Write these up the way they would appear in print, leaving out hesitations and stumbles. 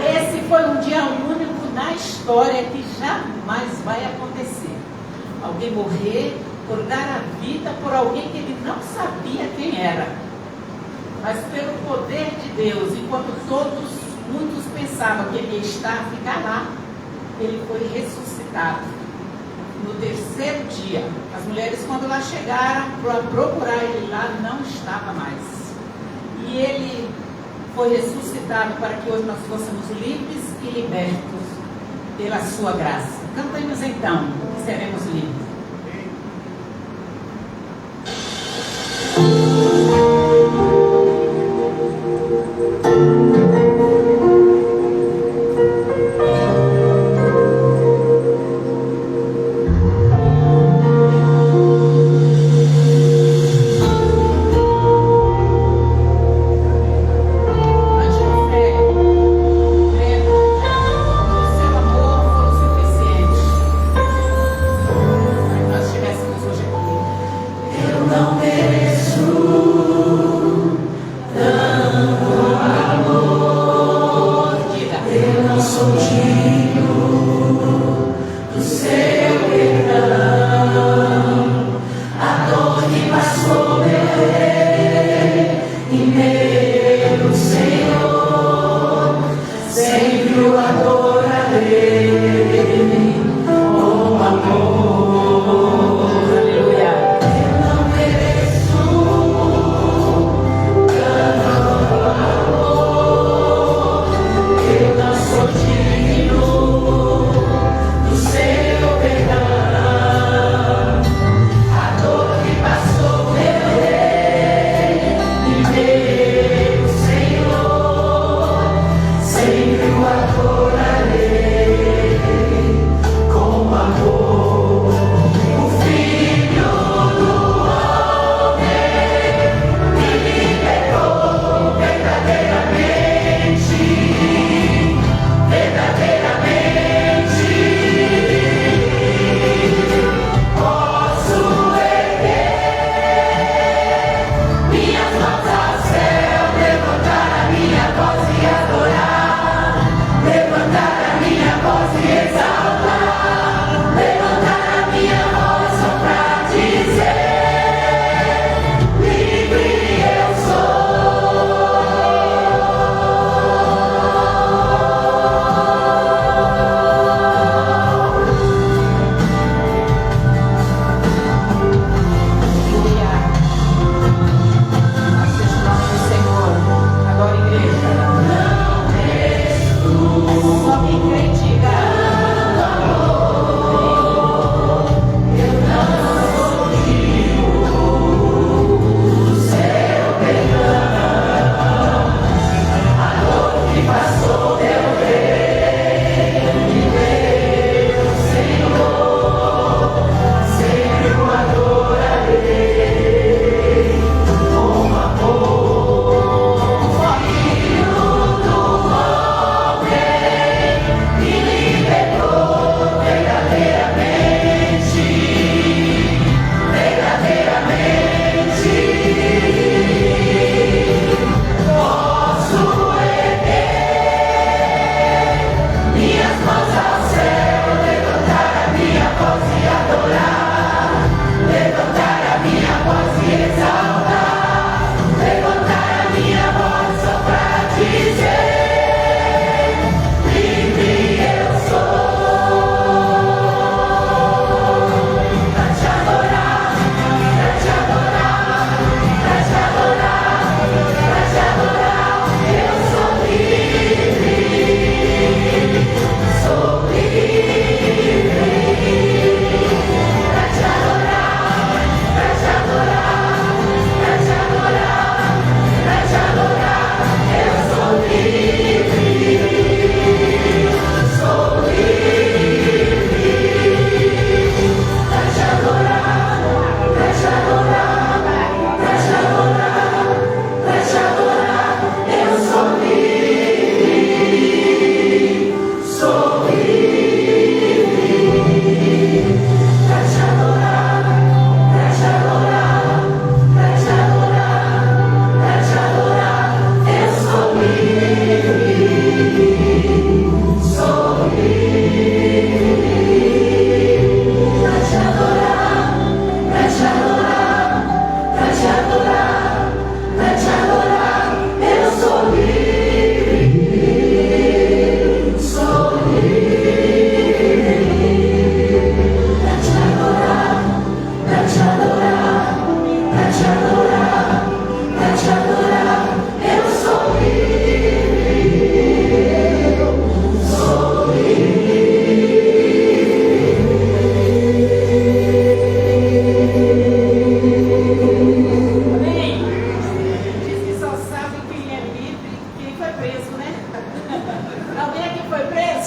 Esse foi um dia único na história que jamais vai acontecer. Alguém morrer por dar a vida por alguém que ele não sabia quem era. Mas pelo poder de Deus, enquanto muitos pensavam que ele ia ficar lá, ele foi ressuscitado. No terceiro dia, as mulheres, quando lá chegaram para procurar ele lá, não estava mais. E ele foi ressuscitado para que hoje nós fôssemos livres e libertos pela sua graça. Cantemos então, que seremos livres. Sempre o adorarei.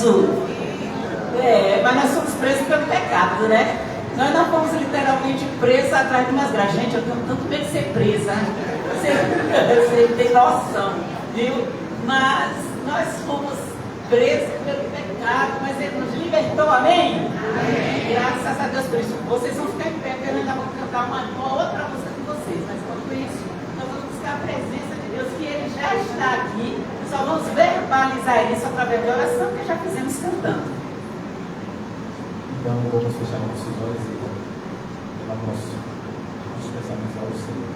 preso. Mas nós somos presos pelo pecado, né? Nós não fomos literalmente presos atrás de umas grades. Gente, eu tenho tanto medo de ser presa. Você tem noção, viu? Mas nós fomos presos pelo pecado, mas Ele nos libertou, amém? Amém. Graças a Deus por isso. Vocês vão ficar em pé, porque eu ainda vou cantar uma outra música com vocês. Mas enquanto isso, nós vamos buscar a presença de Deus, que Ele já está aqui. Só vamos verbalizar isso através de oração, que já fizemos cantando. Então vamos fechar nossos olhos e levar nossos pensamentos ao Senhor.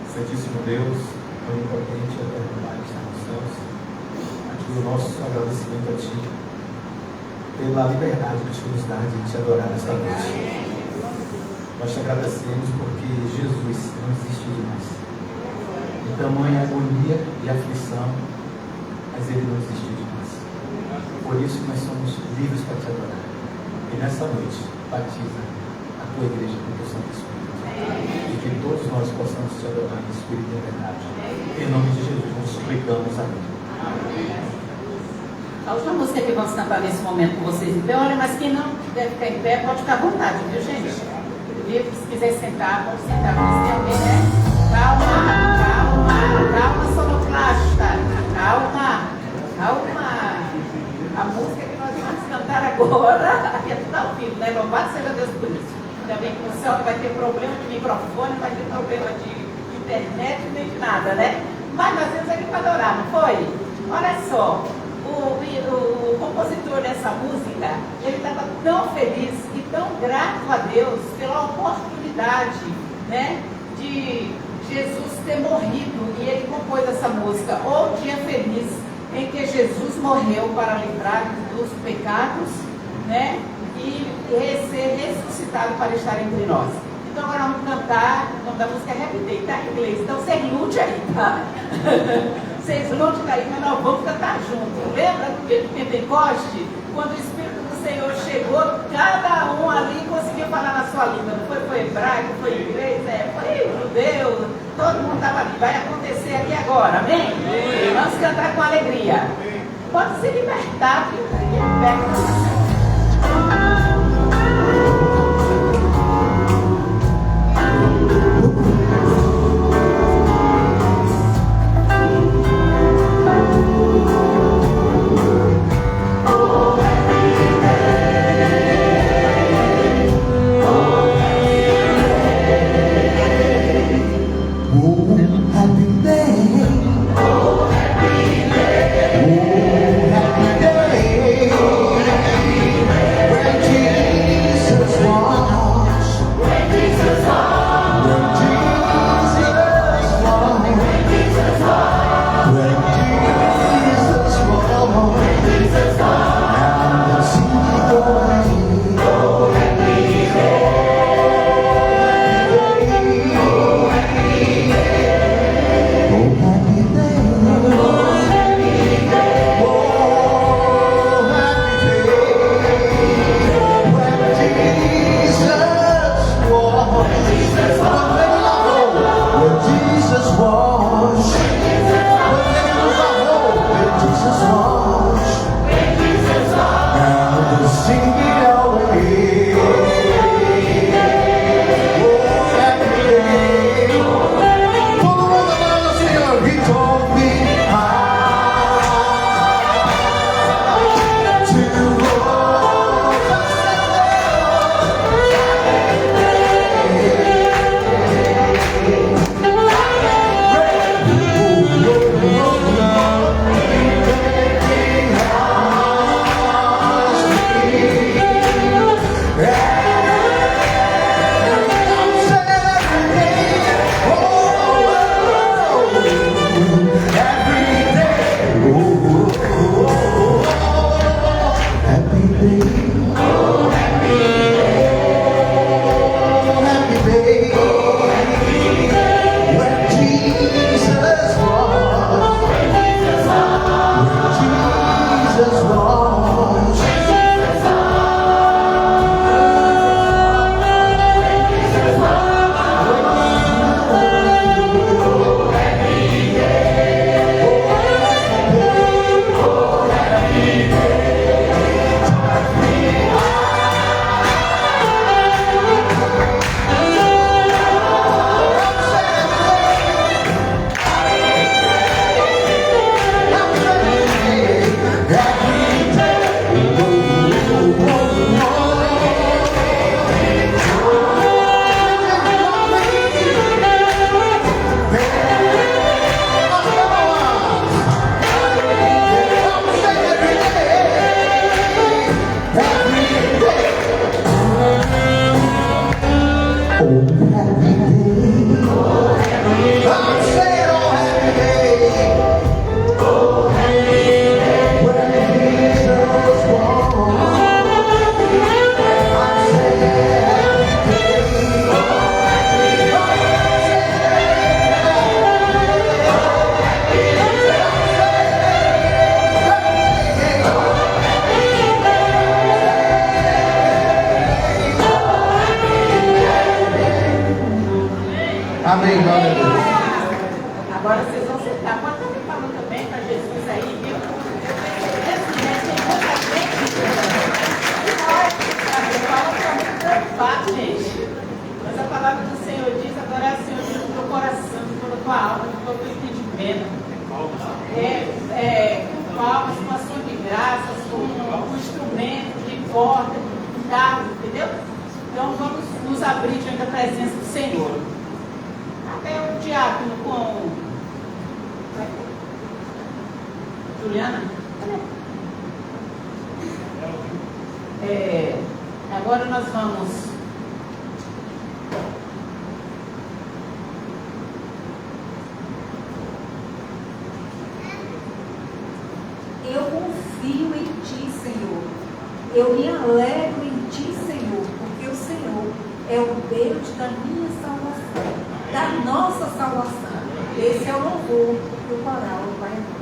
Santíssimo Deus, onipotente e eterno Pai, que está nos céus, aqui o nosso agradecimento a Ti pela liberdade que Tu nos dá de Te adorar nesta noite. Nós Te agradecemos porque Jesus não desistiu de nós. Em tamanha agonia e aflição, mas Ele não desistiu de nós. Por isso que nós somos livres para Te adorar. E nessa noite, batiza a Tua igreja com o Teu Santo Espírito. E que todos nós possamos Te adorar em Espírito e em verdade. Em nome de Jesus, nós suplicamos. Amém. A última música que vamos cantar nesse momento com vocês em pé, olha, mas quem não deve ficar em pé, pode ficar à vontade, viu, gente? Se quiser sentar, pode sentar, mas tem alguém, né? Calma, sonoplasta. Calma. A música que nós vamos cantar agora, aqui é tudo ao vivo, né? Louvado seja Deus por isso. Ainda bem que o céu não vai ter problema de microfone, não vai ter problema de internet, nem de nada, né? Mas nós temos aqui para adorar, não foi? Olha só, o compositor dessa música, ele estava tão feliz e tão grato a Deus pela oportunidade, né, de Jesus ter morrido, e ele compôs essa música, O Dia Feliz, em que Jesus morreu para livrar dos pecados, né, e ser ressuscitado para estar entre nós. Então agora vamos cantar, o nome da música é Happy Day, tá em inglês, então vocês lute aí, tá? Vocês lute aí, mas nós vamos cantar juntos. Lembra do dia de Pentecoste? Quando o Espírito do Senhor chegou, cada um ali conseguiu falar na sua língua. Não foi hebraico, foi inglês, foi judeu, todo mundo estava ali. Vai acontecer ali agora, amém? Vamos cantar com alegria. Pode se libertar, viu? Liberta. porta, em casa, entendeu? Então vamos nos abrir diante da presença do Senhor. Até o diácono com Juliana. Agora nós vamos. Eu confio em Ti, Senhor. Eu me alegro em Ti, Senhor, porque o Senhor é o Deus da minha salvação, da nossa salvação. Esse é o louvor que o coral vai entrar.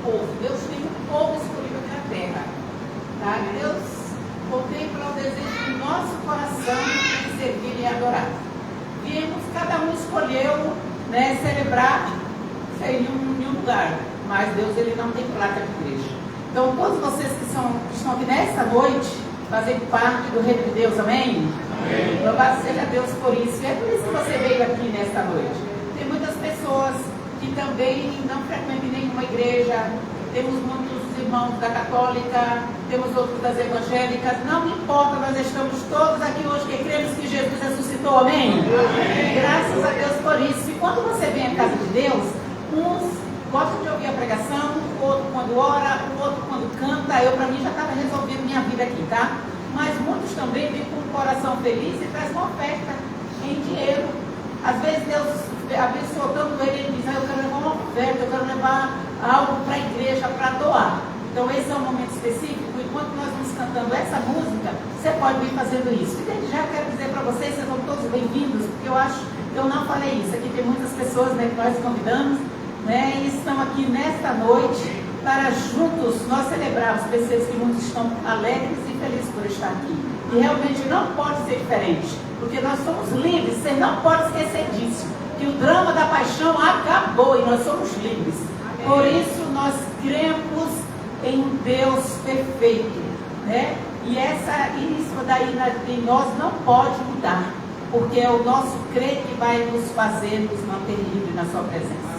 povo. Deus tem um povo escolhido aqui na terra. Tá? Deus contempla o desejo do nosso coração de servir e adorar. Viemos, cada um escolheu, né, celebrar em um lugar, mas Deus ele não tem placa de igreja. Então, todos vocês que estão aqui nesta noite, fazem parte do reino de Deus, amém? Amém. Louvado seja Deus por isso. E é por isso que você veio aqui nesta noite. Tem muitas pessoas que também não frequentam nenhuma igreja. Temos muitos irmãos da católica, temos outros das evangélicas. Não importa, nós estamos todos aqui hoje que cremos que Jesus ressuscitou, amém? Amém. Graças a Deus por isso. E quando você vem à casa de Deus, uns gostam de ouvir a pregação, o outro quando ora, o outro quando canta. Eu, para mim, já estava resolvendo minha vida aqui, tá? Mas muitos também vêm com o coração feliz e traz uma oferta em dinheiro. Às vezes Deus abençoa tanto ele diz, eu quero levar uma oferta, eu quero levar algo para a igreja, para doar. Então esse é um momento específico. Enquanto nós vamos cantando essa música, você pode vir fazendo isso. E desde já eu quero dizer para vocês são todos bem-vindos, porque eu não falei isso. Aqui tem muitas pessoas, né, que nós convidamos, né, e estão aqui nesta noite para juntos nós celebrarmos. Percebemos que muitos estão alegres e felizes por estar aqui. E realmente não pode ser diferente, porque nós somos livres. Você não pode esquecer disso, que o drama da paixão acabou e nós somos livres. Por isso nós cremos em um Deus perfeito, né? E isso daí em nós não pode mudar, porque é o nosso crer que vai nos fazer nos manter livres na sua presença.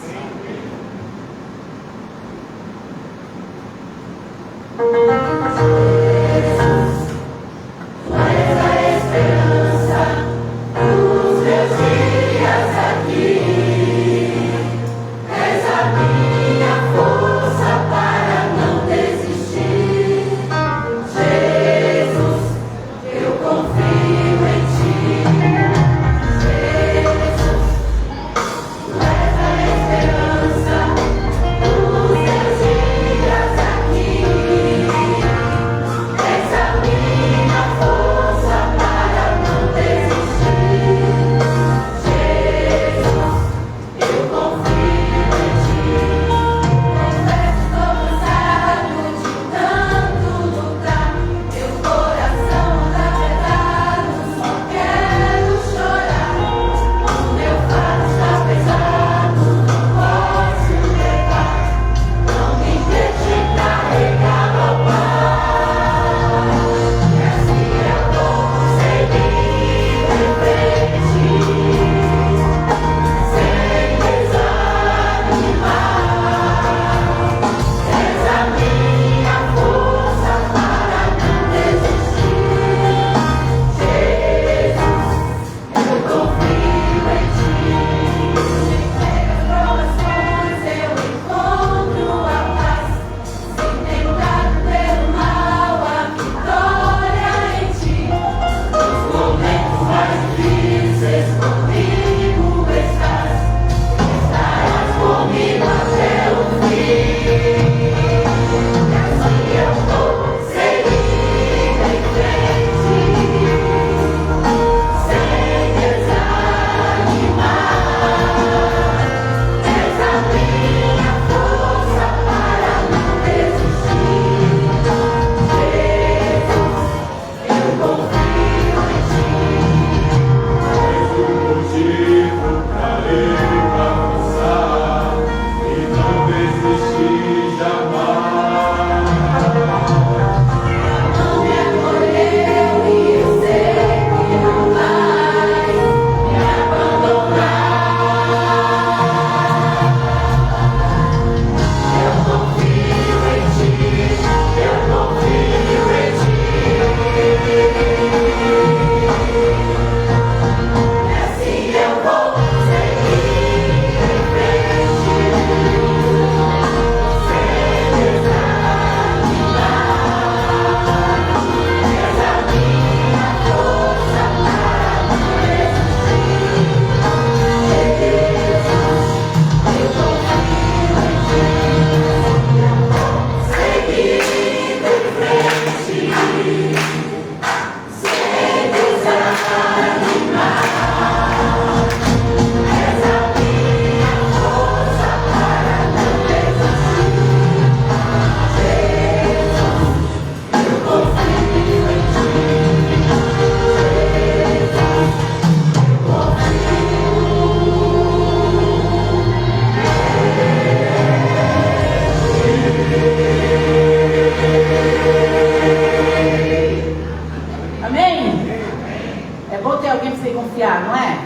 confiar, não é?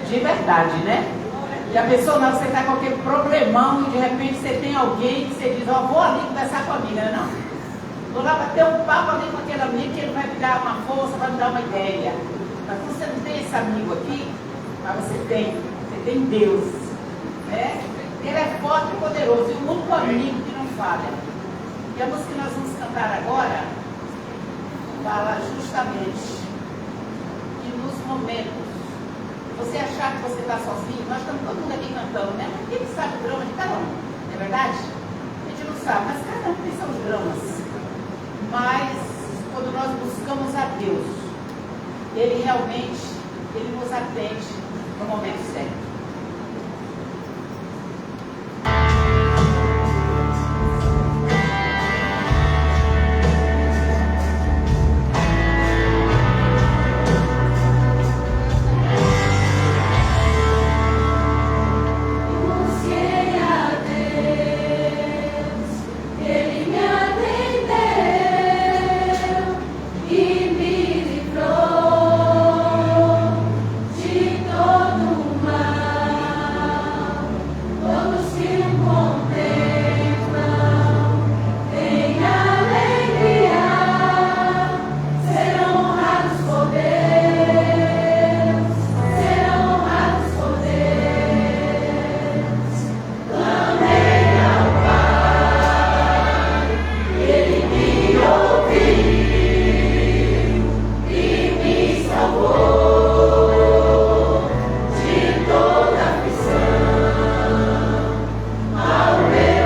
De verdade, né? E a pessoa, não, você está com aquele problemão e de repente você tem alguém que você diz, ó, vou ali conversar com a amiga, não? Vou lá bater um papo ali com aquele amigo que ele vai me dar uma força, vai me dar uma ideia. Mas você não tem esse amigo aqui, mas você tem Deus, né? Ele é forte e poderoso, e o único amigo que não falha. E a música que nós vamos cantar agora fala justamente que nos momentos você achar que você está sozinho, nós estamos todo mundo aqui cantando, né? Quem sabe o drama de cada um, não é verdade? A gente não sabe, mas cada um tem seus dramas. Mas quando nós buscamos a Deus, Ele realmente, Ele nos atende no momento certo. Amen.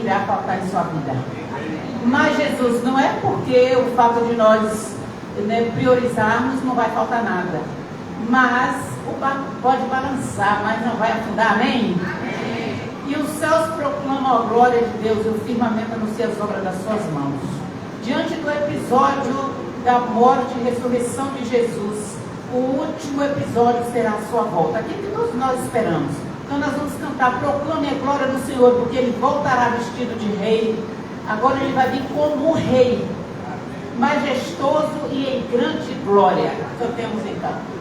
irá faltar em sua vida. Mas Jesus, não é porque o fato de nós priorizarmos não vai faltar nada. Mas o barco pode balançar, mas não vai afundar, amém? E os céus proclamam a glória de Deus e o firmamento anuncia as obras das suas mãos. Diante do episódio da morte e ressurreição de Jesus, o último episódio será a sua volta. Aquilo que todos nós esperamos. Então nós vamos cantar, proclame a glória do Senhor, porque Ele voltará vestido de rei. Agora Ele vai vir como um rei, majestoso e em grande glória. Cantemos então.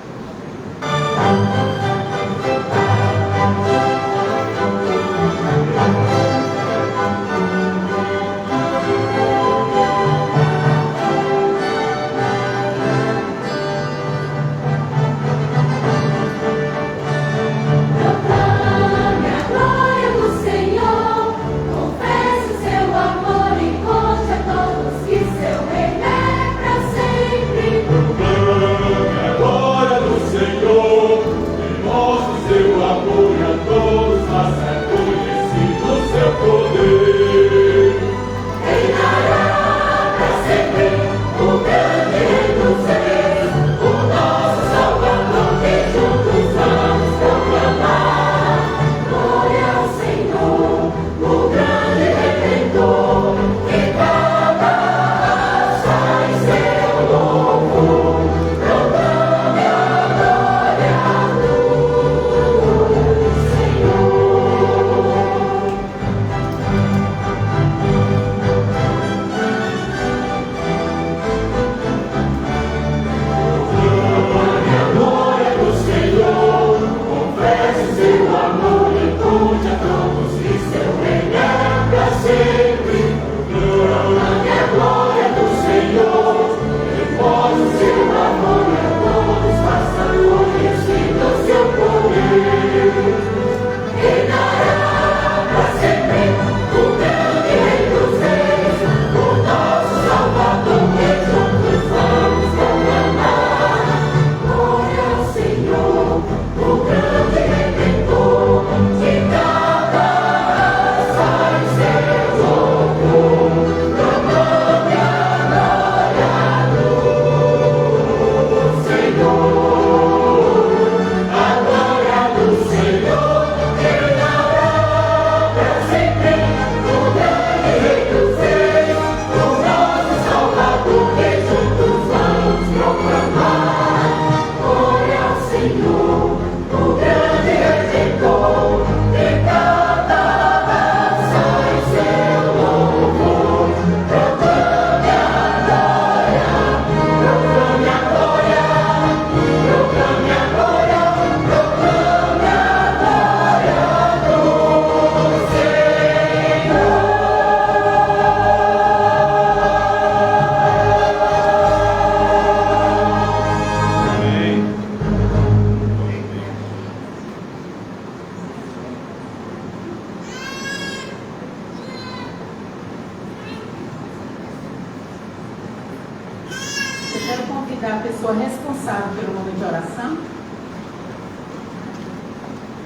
A pessoa responsável pelo momento de oração.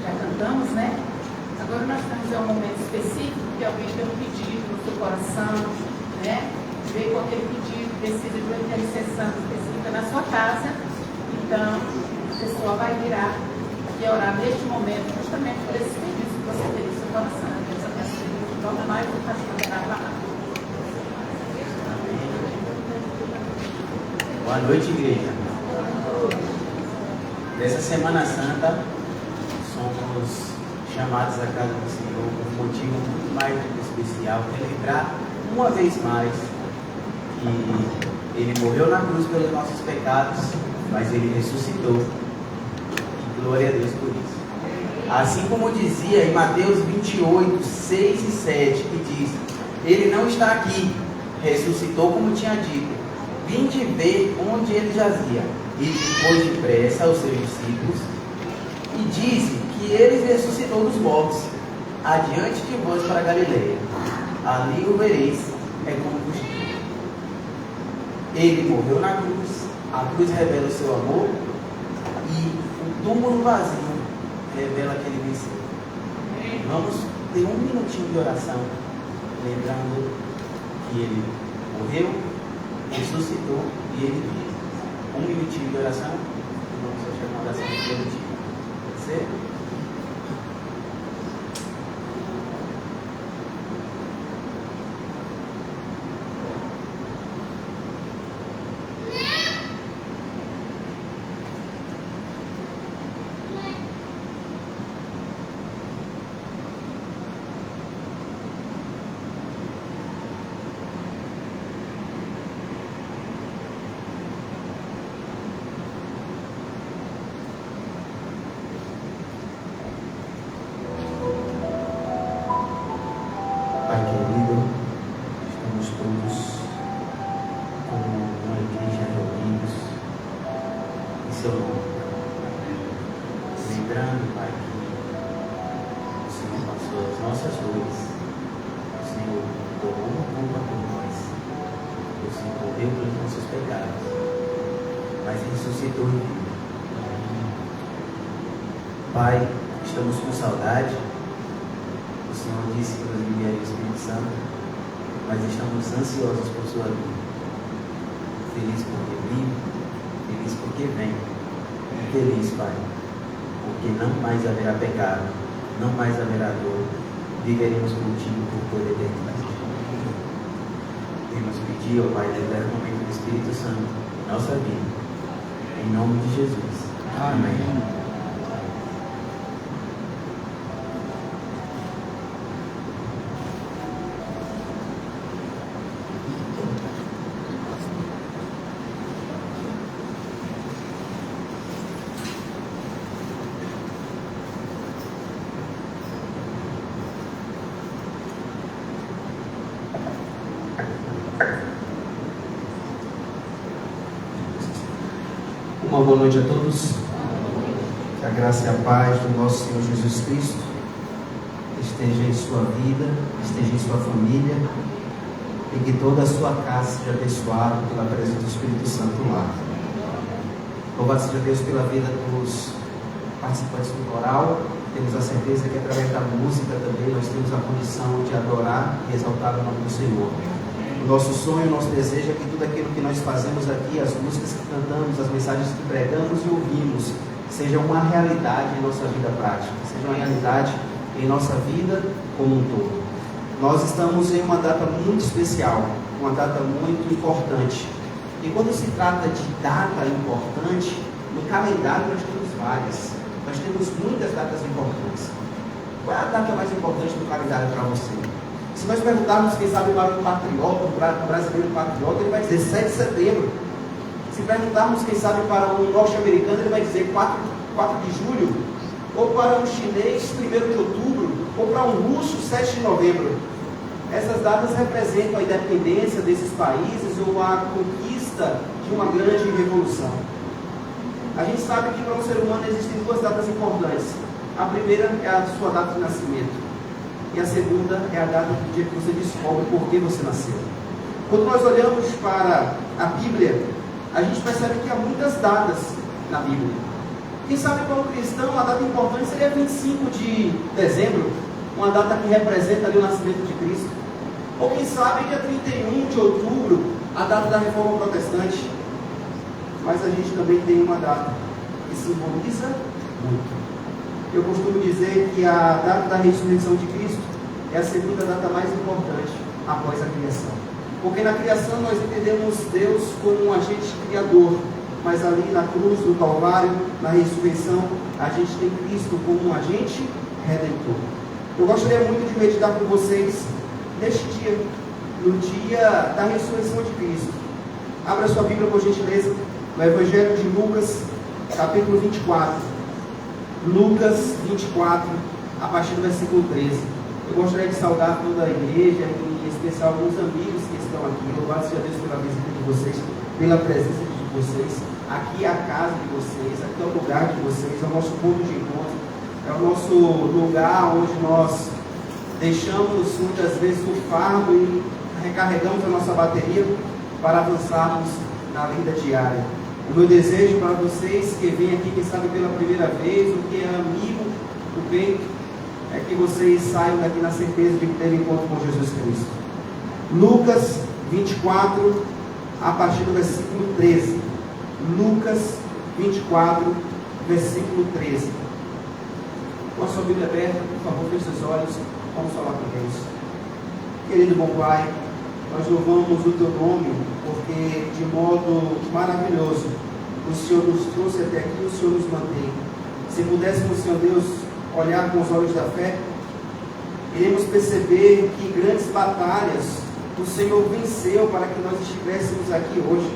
Já cantamos, né? Agora nós estamos em um momento específico que alguém tem um pedido no seu coração, né? Veio com aquele pedido, precisa de uma intercessão específica na sua casa. Então, a pessoa vai virar e orar neste momento, justamente por esse pedido que você tem no seu coração. Deus abençoe. Toda nós vamos fazer a Boa noite, igreja. Nessa Semana Santa, somos chamados à casa do Senhor por um motivo muito mais especial, para lembrar uma vez mais que Ele morreu na cruz pelos nossos pecados, mas Ele ressuscitou. E glória a Deus por isso. Assim como dizia em Mateus 28, 6 e 7, que diz: Ele não está aqui, ressuscitou como tinha dito. Vinde ver onde ele jazia. E pôs depressa aos seus discípulos e disse que ele ressuscitou dos mortos. Adiante de vós para Galileia. Ali o vereis, é como vos digo. Ele morreu na cruz. A cruz revela o seu amor. E o túmulo vazio revela que ele venceu. Vamos ter um minutinho de oração lembrando que ele morreu, ressuscitou e ele vive. Um minutinho de oração, e vamos fechar com a oração definitiva. Pode ser? Pai querido, estamos todos como uma igreja reunidos em seu nome. Lembrando, Pai, que o Senhor passou as nossas dores, o Senhor tomou uma culpa por nós, o Senhor morreu pelos nossos pecados, mas ressuscitou em vida. Pai, estamos com saudade. O Senhor disse que nos enviaria o Espírito Santo, mas estamos ansiosos por sua vida. Feliz porque vive, feliz porque vem. E feliz, Pai, porque não mais haverá pecado, não mais haverá dor. Viveremos contigo por toda a eternidade. Queremos pedir ao Pai, libera o momento do Espírito Santo em nossa vida. Em nome de Jesus. Amém. Uma boa noite a todos. Que a graça e a paz do nosso Senhor Jesus Cristo esteja em sua vida, esteja em sua família, e que toda a sua casa seja abençoada pela presença do Espírito Santo lá. Louvado seja Deus pela vida dos participantes do coral. Temos a certeza que através da música também nós temos a condição de adorar e exaltar o nome do Senhor. O nosso sonho, o nosso desejo é que tudo aquilo que nós fazemos aqui, as músicas que cantamos, as mensagens que pregamos e ouvimos, seja uma realidade em nossa vida prática, seja uma realidade em nossa vida como um todo. Nós estamos em uma data muito especial, uma data muito importante. E quando se trata de data importante, no calendário nós temos várias. Nós temos muitas datas importantes. Qual é a data mais importante do calendário para você? Se nós perguntarmos, quem sabe, para um patriota, um brasileiro patriota, ele vai dizer 7 de setembro. Se perguntarmos, quem sabe, para um norte-americano, ele vai dizer 4 de julho. Ou para um chinês, 1º de outubro. Ou para um russo, 7 de novembro. Essas datas representam a independência desses países ou a conquista de uma grande revolução. A gente sabe que para um ser humano existem 2 datas importantes. A primeira é a sua data de nascimento. E a segunda é a data do dia que você descobre por que você nasceu. Quando nós olhamos para a Bíblia, a gente percebe que há muitas datas na Bíblia. Quem sabe para um cristão a data importante seria 25 de dezembro, uma data que representa ali o nascimento de Cristo. Ou quem sabe dia 31 de outubro, a data da Reforma Protestante. Mas a gente também tem uma data que simboliza muito. Eu costumo dizer que a data da ressurreição de Cristo é a segunda data mais importante após a criação. Porque na criação nós entendemos Deus como um agente criador, mas ali na cruz, no Calvário, na ressurreição, a gente tem Cristo como um agente redentor. Eu gostaria muito de meditar com vocês neste dia, no dia da ressurreição de Cristo. Abra sua Bíblia, por gentileza, no Evangelho de Lucas, capítulo 24. Lucas 24, a partir do versículo 13. Eu gostaria de saudar toda a igreja, em especial alguns amigos que estão aqui. Louvado seja Deus pela visita de vocês, pela presença de vocês. Aqui é a casa de vocês, aqui é o lugar de vocês, é o nosso ponto de encontro, é o nosso lugar onde nós deixamos muitas vezes o fardo e recarregamos a nossa bateria para avançarmos na vida diária. O meu desejo para vocês que vêm aqui, quem sabe pela primeira vez, ou que é amigo do peito, é que vocês saiam daqui na certeza de que teve encontro com Jesus Cristo. Lucas 24, a partir do versículo 13. Lucas 24, versículo 13. Com a sua Bíblia aberta, por favor, feche seus olhos, vamos falar com Deus. Querido bom Pai, nós louvamos o Teu nome, porque de modo maravilhoso o Senhor nos trouxe até aqui e o Senhor nos mantém. Se pudéssemos, Senhor Deus, olhar com os olhos da fé, iremos perceber que grandes batalhas o Senhor venceu para que nós estivéssemos aqui hoje.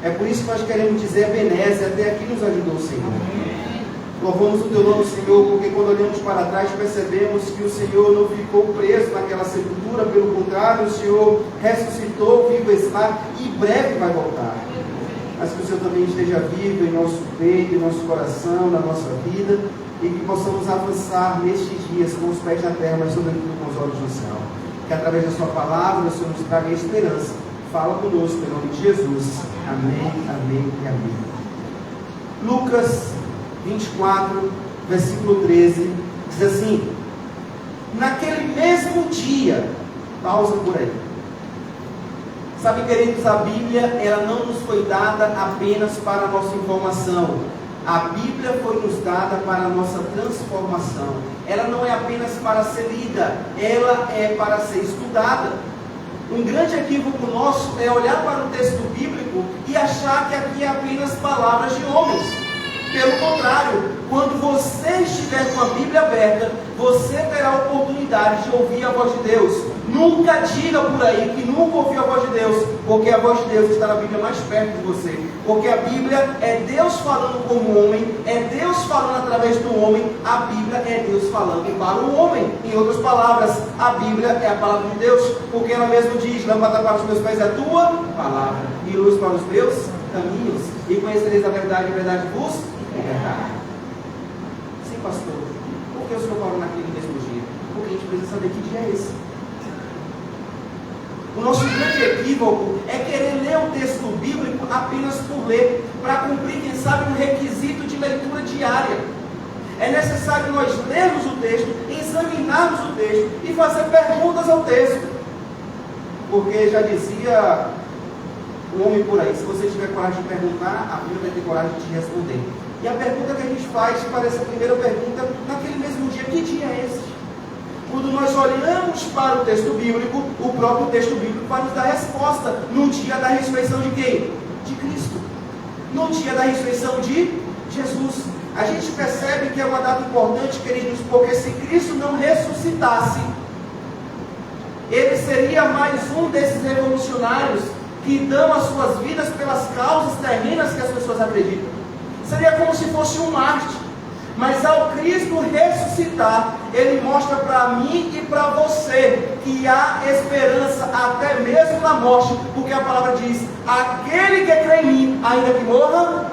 É por isso que nós queremos dizer Ebenezer, até aqui nos ajudou o Senhor. Louvamos o Teu nome, Senhor, porque quando olhamos para trás percebemos que o Senhor não ficou preso naquela sepultura, pelo contrário, o Senhor ressuscitou, vivo está e breve vai voltar. Mas que o Senhor também esteja vivo em nosso peito, em nosso coração, na nossa vida, e que possamos avançar nestes dias com os pés na terra, mas sobretudo com os olhos no céu. Que através da Sua palavra o Senhor nos traga esperança. Fala conosco, em nome de Jesus. Amém, amém e amém. Lucas 24, versículo 13, diz assim: naquele mesmo dia, pausa por aí. Sabe, queridos, a Bíblia, ela não nos foi dada apenas para a nossa informação. A Bíblia foi nos dada para a nossa transformação. Ela não é apenas para ser lida, ela é para ser estudada. Um grande equívoco nosso é olhar para o texto bíblico e achar que aqui é apenas palavras de homens. Pelo contrário, quando você estiver com a Bíblia aberta, você terá a oportunidade de ouvir a voz de Deus. Nunca diga por aí que nunca ouviu a voz de Deus, porque a voz de Deus está na Bíblia mais perto de você. Porque a Bíblia é Deus falando como homem, é Deus falando através do homem, a Bíblia é Deus falando para o homem. Em outras palavras, a Bíblia é a palavra de Deus, porque ela mesmo diz: lâmpada para os meus pés é a tua palavra, e luz para os meus caminhos, e conhecereis a verdade vos libertará. Sim, pastor, por que o Senhor falou naquele mesmo dia? Porque a gente precisa saber que dia é esse. O nosso grande equívoco é querer ler o texto bíblico apenas por ler, para cumprir, quem sabe, um requisito de leitura diária. É necessário nós lermos o texto, examinarmos o texto e fazer perguntas ao texto. Porque já dizia um homem por aí: se você tiver coragem de perguntar, a Bíblia vai ter coragem de te responder. E a pergunta que a gente faz parece a primeira pergunta naquele mesmo dia: que dia é esse? Quando nós olhamos para o texto bíblico, o próprio texto bíblico vai nos dar resposta. No dia da ressurreição de quem? De Cristo. No dia da ressurreição de Jesus. A gente percebe que é uma data importante, queridos, porque se Cristo não ressuscitasse, ele seria mais um desses revolucionários que dão as suas vidas pelas causas terrenas que as pessoas acreditam. Seria como se fosse um mártir. Mas ao Cristo ressuscitar, Ele mostra para mim e para você que há esperança até mesmo na morte, porque a palavra diz: aquele que crê em mim, ainda que morra.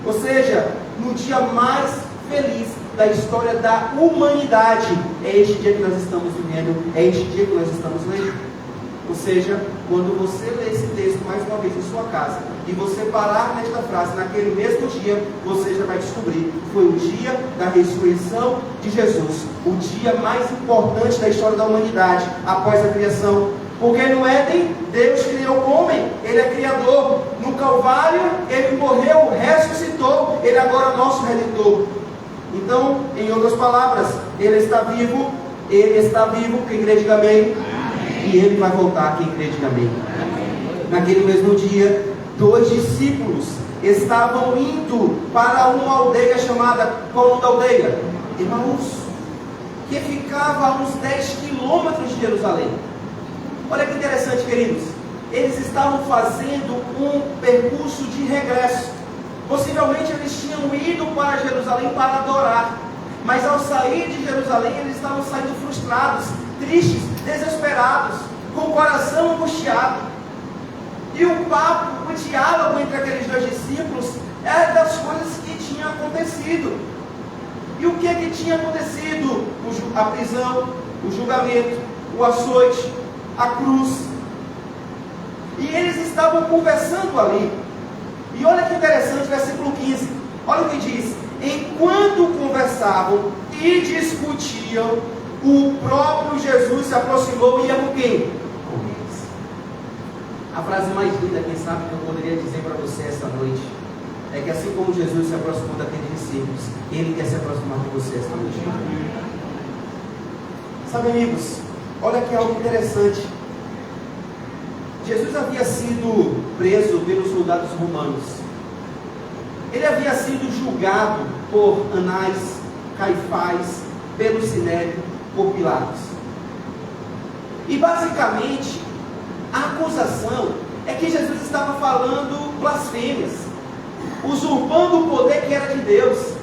Ou seja, no dia mais feliz da história da humanidade, é este dia que nós estamos vivendo, é este dia que nós estamos lendo. Ou seja, quando você lê esse texto mais uma vez em sua casa, e você parar nesta frase, naquele mesmo dia, você já vai descobrir que foi o dia da ressurreição de Jesus, o dia mais importante da história da humanidade, após a criação. Porque no Éden, Deus criou o homem, Ele é criador. No Calvário, Ele morreu, ressuscitou, Ele agora é nosso Redentor. Então, em outras palavras, Ele está vivo, quem crê diga amém. E Ele vai voltar, quem crê diga amém. Naquele mesmo dia, 2 discípulos estavam indo para uma aldeia chamada, qual o nome da aldeia? Emaús, que ficava a uns 10 quilômetros de Jerusalém. Olha que interessante, queridos. Eles estavam fazendo um percurso de regresso. Possivelmente eles tinham ido para Jerusalém para adorar, mas ao sair de Jerusalém eles estavam saindo frustrados, tristes, desesperados, com o coração angustiado. E o papo, o diálogo entre aqueles 2 discípulos era das coisas que tinham acontecido. E o que tinha acontecido? A prisão, o julgamento, o açoite, a cruz. E eles estavam conversando ali. E olha que interessante, versículo 15. Olha o que diz: enquanto conversavam e discutiam, o próprio Jesus se aproximou e ia com quem? Com eles. A frase mais linda, quem sabe, que eu poderia dizer para você essa noite, é que assim como Jesus se aproximou daqueles discípulos, Ele quer se aproximar de você esta noite. Sabe, amigos, olha aqui algo interessante. Jesus havia sido preso pelos soldados romanos. Ele havia sido julgado por Anás, Caifás, pelo Sinédrio, por Pilatos. E basicamente, a acusação é que Jesus estava falando blasfêmias, usurpando o poder que era de Deus.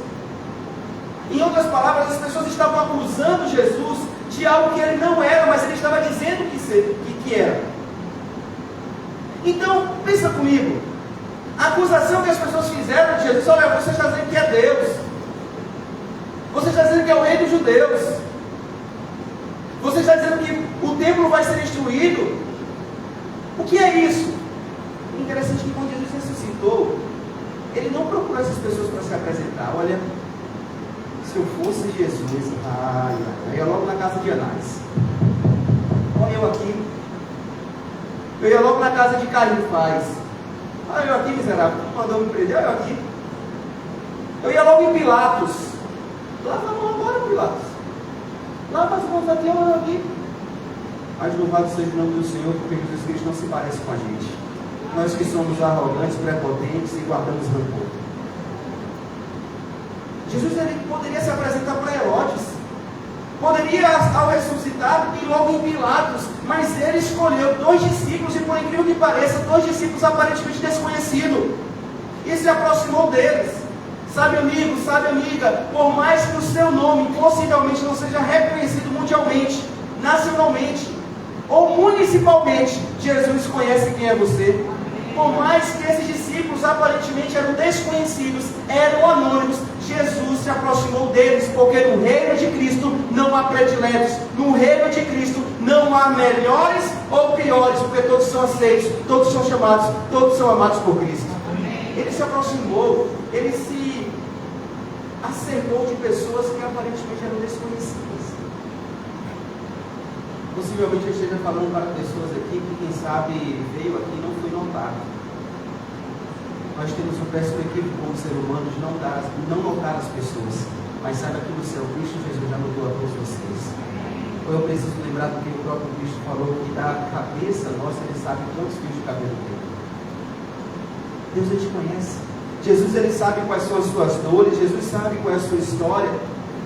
Em outras palavras, as pessoas estavam acusando Jesus de algo que ele não era, mas ele estava dizendo que era. Então, pensa comigo. A acusação que as pessoas fizeram de Jesus: olha, você está dizendo que é Deus. Você está dizendo que é o rei dos judeus. Você está dizendo que o templo vai ser destruído. O que é isso? O interessante é que quando Jesus ressuscitou, Ele não procurou essas pessoas para se apresentar. Olha, se eu fosse Jesus, eu ia logo na casa de Anás. Olha eu aqui. Eu ia logo na casa de Caifás. Olha eu aqui, miserável, tu mandou me prender, olha eu aqui. Eu ia logo em Pilatos. Lava a mão agora, Pilatos. Lava as mãos aqui, olha eu aqui. Mas louvado seja o nome do Senhor, porque Jesus Cristo não se parece com a gente. Nós que somos arrogantes, prepotentes e guardamos rancor. Jesus ele poderia se apresentar para Herodes. Poderia, ao ressuscitar, ir logo em Pilatos. Mas ele escolheu 2 discípulos, e por incrível que pareça, 2 discípulos aparentemente desconhecidos. E se aproximou deles. Sabe, amigo, sabe, amiga, por mais que o seu nome possivelmente não seja reconhecido mundialmente, nacionalmente ou municipalmente, Jesus conhece quem é você. Por mais que esses discípulos aparentemente eram desconhecidos, eram anônimos, Jesus se aproximou deles, porque no reino de Cristo não há prediletos, no reino de Cristo não há melhores ou piores, porque todos são aceitos, todos são chamados, todos são amados por Cristo. Ele se aproximou, ele se acercou de pessoas que aparentemente eram desconhecidas. Possivelmente eu esteja falando para pessoas aqui que, quem sabe, veio aqui e não foi notado. Nós temos um péssimo equívoco como ser humano de não notar as pessoas. Mas saiba que no céu, Cristo Jesus já notou a todos vocês. Ou eu preciso lembrar do que o próprio Cristo falou, que da cabeça nossa Ele sabe quantos fios de cabelo tem. Deus Ele te conhece. Jesus Ele sabe quais são as suas dores. Jesus sabe qual é a sua história.